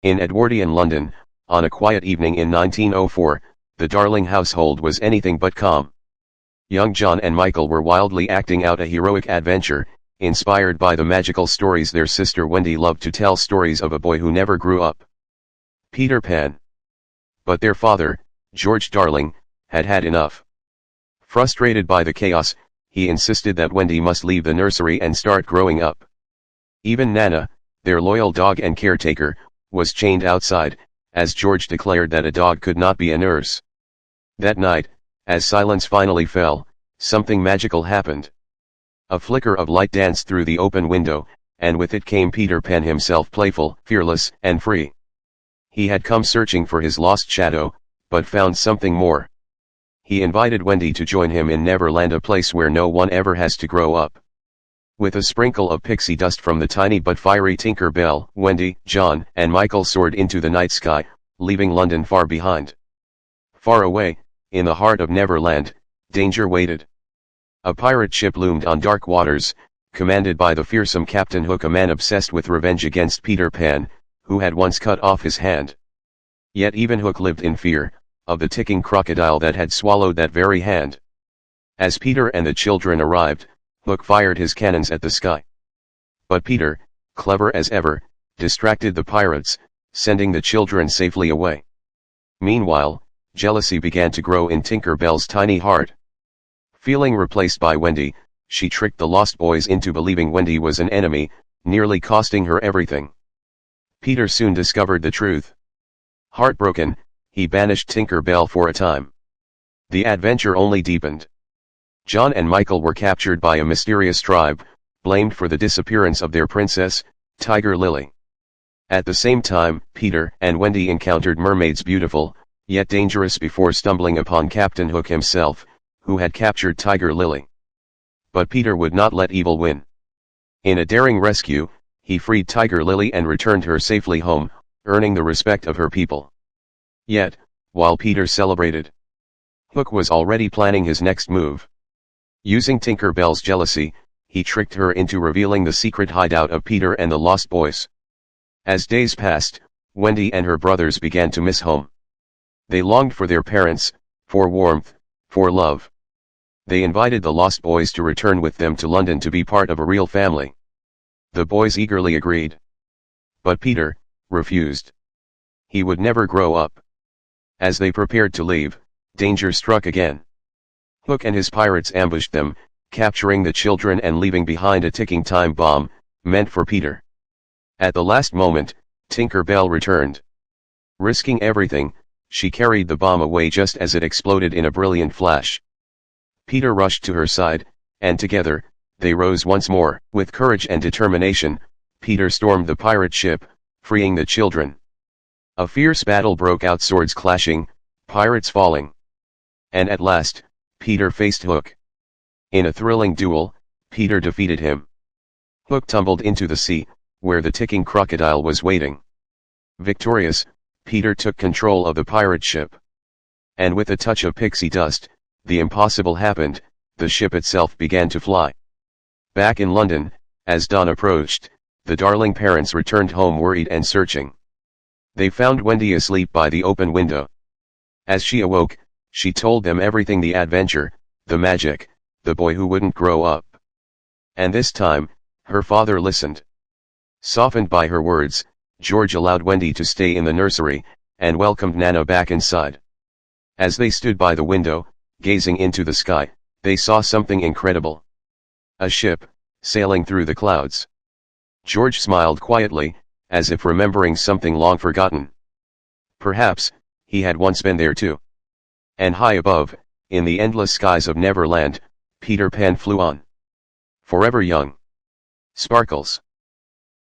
In Edwardian London, on a quiet evening in 1904, the Darling household was anything but calm. Young John and Michael were wildly acting out a heroic adventure, inspired by the magical stories their sister Wendy loved to tell, stories of a boy who never grew up. Peter Pan. But their father, George Darling, had had enough. Frustrated by the chaos, he insisted that Wendy must leave the nursery and start growing up. Even Nana, their loyal dog and caretaker, was chained outside, as George declared that a dog could not be a nurse. That night, as silence finally fell, something magical happened. A flicker of light danced through the open window, and with it came Peter Pan himself, playful, fearless, and free. He had come searching for his lost shadow, but found something more. He invited Wendy to join him in Neverland, a place where no one ever has to grow up. With a sprinkle of pixie dust from the tiny but fiery Tinker Bell, Wendy, John, and Michael soared into the night sky, leaving London far behind. Far away, in the heart of Neverland, danger waited. A pirate ship loomed on dark waters, commanded by the fearsome Captain Hook, a man obsessed with revenge against Peter Pan, who had once cut off his hand. Yet even Hook lived in fear of the ticking crocodile that had swallowed that very hand. As Peter and the children arrived, Hook fired his cannons at the sky. But Peter, clever as ever, distracted the pirates, sending the children safely away. Meanwhile, jealousy began to grow in Tinker Bell's tiny heart. Feeling replaced by Wendy, she tricked the Lost Boys into believing Wendy was an enemy, nearly costing her everything. Peter soon discovered the truth. Heartbroken, he banished Tinker Bell for a time. The adventure only deepened. John and Michael were captured by a mysterious tribe, blamed for the disappearance of their princess, Tiger Lily. At the same time, Peter and Wendy encountered mermaids beautiful, yet dangerous, before stumbling upon Captain Hook himself, who had captured Tiger Lily. But Peter would not let evil win. In a daring rescue, he freed Tiger Lily and returned her safely home, earning the respect of her people. Yet, while Peter celebrated, Hook was already planning his next move. Using Tinker Bell's jealousy, he tricked her into revealing the secret hideout of Peter and the Lost Boys. As days passed, Wendy and her brothers began to miss home. They longed for their parents, for warmth, for love. They invited the Lost Boys to return with them to London to be part of a real family. The boys eagerly agreed. But Peter refused. He would never grow up. As they prepared to leave, danger struck again. Hook and his pirates ambushed them, capturing the children and leaving behind a ticking time bomb, meant for Peter. At the last moment, Tinker Bell returned. Risking everything, she carried the bomb away just as it exploded in a brilliant flash. Peter rushed to her side, and together, they rose once more. With courage and determination, Peter stormed the pirate ship, freeing the children. A fierce battle broke out, swords clashing, pirates falling. And at last, Peter faced Hook. In a thrilling duel, Peter defeated him. Hook tumbled into the sea, where the ticking crocodile was waiting. Victorious, Peter took control of the pirate ship. And with a touch of pixie dust, the impossible happened, the ship itself began to fly. Back in London, as dawn approached, the Darling parents returned home worried and searching. They found Wendy asleep by the open window. As she awoke, she told them everything: the adventure, the magic, the boy who wouldn't grow up. And this time, her father listened. Softened by her words, George allowed Wendy to stay in the nursery, and welcomed Nana back inside. As they stood by the window, gazing into the sky, they saw something incredible. A ship, sailing through the clouds. George smiled quietly, as if remembering something long forgotten. Perhaps, he had once been there too. And high above, in the endless skies of Neverland, Peter Pan flew on. Forever young. Sparkles.